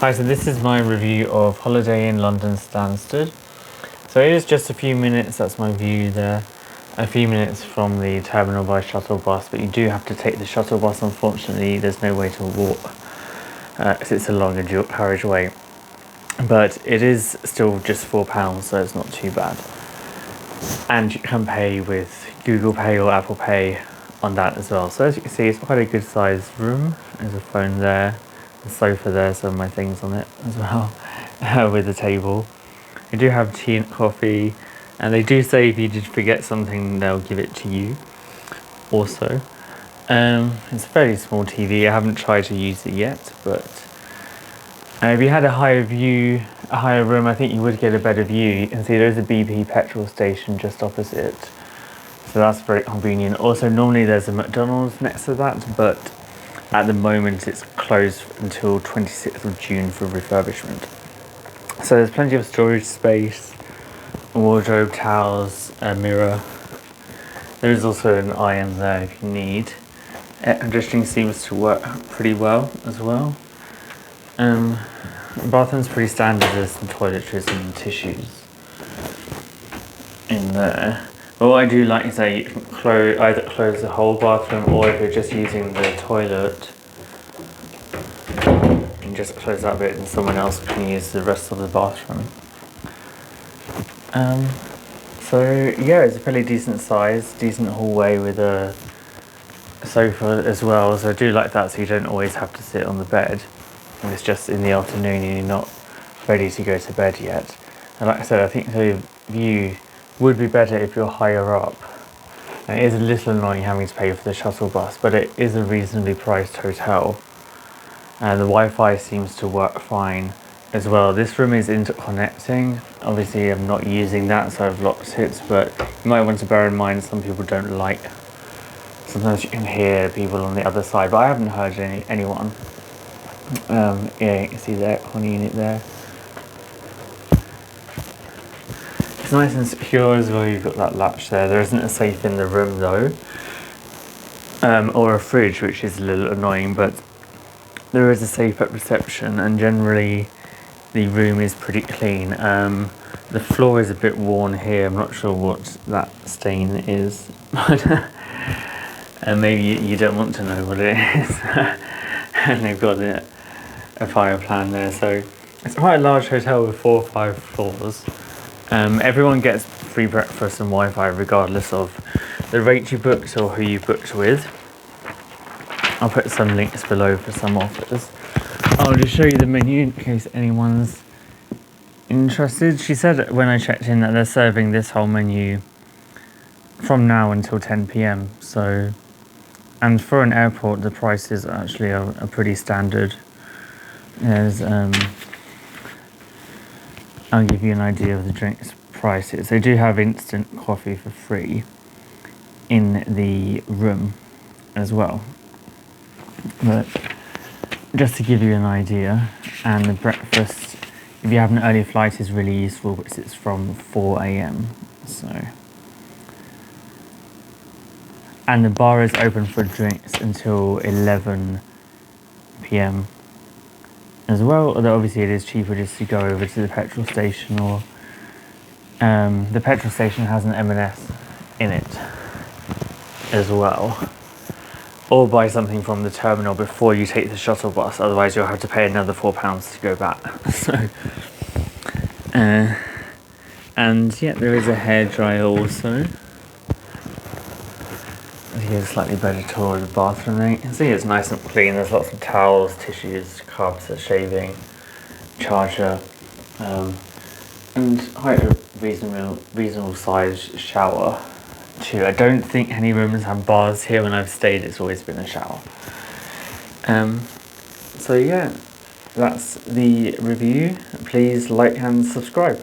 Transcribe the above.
Hi, so this is my review of Holiday Inn London Stansted. So it is just a few minutes, that's my view there. A few minutes from the terminal by shuttle bus, but you do have to take the shuttle bus. Unfortunately, there's no way to walk, as it's a longer dual carriageway. But it is still just £4, so it's not too bad. And you can pay with Google Pay or Apple Pay on that as well. So as you can see, it's quite a good sized room. There's a phone there. The sofa there, some of my things on it as well, with the table. They do have tea and coffee, and they do say if you did forget something, they'll give it to you also. It's a fairly small TV. I haven't tried to use it yet, but if you had a higher room, I think you would get a better view. You can see there's a BP petrol station just opposite, so that's very convenient. Also, normally there's a McDonald's next to that, but at the moment it's closed until 26th of June for refurbishment. So there's plenty of storage space, wardrobe, towels, a mirror. There is also an iron there if you need. Air conditioning seems to work pretty well as well. The bathroom's pretty standard. There's some toiletries and tissues in there. But what I do like is that you can either close the whole bathroom, or if you're just using the toilet, you can just close that bit and someone else can use the rest of the bathroom. So yeah, it's a fairly decent size, decent hallway with a sofa as well. So I do like that, so you don't always have to sit on the bed. And it's just in the afternoon and you're not ready to go to bed yet. And like I said, I think the view would be better if you're higher up. And it is a little annoying having to pay for the shuttle bus, but it is a reasonably priced hotel. And the Wi-Fi seems to work fine as well. This room is interconnecting. Obviously I'm not using that, so I've locked it, but you might want to bear in mind some people don't like. Sometimes you can hear people on the other side, but I haven't heard anyone. Yeah, you can see the aircon unit there. It's nice and secure as well. You've got that latch there. There isn't a safe in the room though, or a fridge, which is a little annoying, but there is a safe at reception, and generally the room is pretty clean. The floor is a bit worn here. I'm not sure what that stain is, but maybe you don't want to know what it is. And they've got a fire plan there, so it's quite a large hotel with 4 or 5 floors. Everyone gets free breakfast and Wi-Fi regardless of the rate you booked or who you booked with. I'll put some links below for some offers. I'll just show you the menu in case anyone's interested. She said when I checked in that they're serving this whole menu from now until 10 PM. So, and for an airport, the prices actually are pretty standard. There's I'll give you an idea of the drinks prices. They do have instant coffee for free in the room as well. But just to give you an idea, and the breakfast, if you have an early flight, is really useful because it's from 4 AM. So, and the bar is open for drinks until 11 PM as well, although obviously it is cheaper just to go over to the petrol station, or the petrol station has an M&S in it as well, or buy something from the terminal before you take the shuttle bus, otherwise you'll have to pay another £4 to go back. So and yeah, there is a hairdryer also. Here's a slightly better tour of the bathroom there. You can see it's nice and clean. There's lots of towels, tissues, cups for shaving, charger, and quite a reasonable sized shower too. I don't think any rooms have bars here. When I've stayed, it's always been a shower. So yeah, that's the review. Please like and subscribe.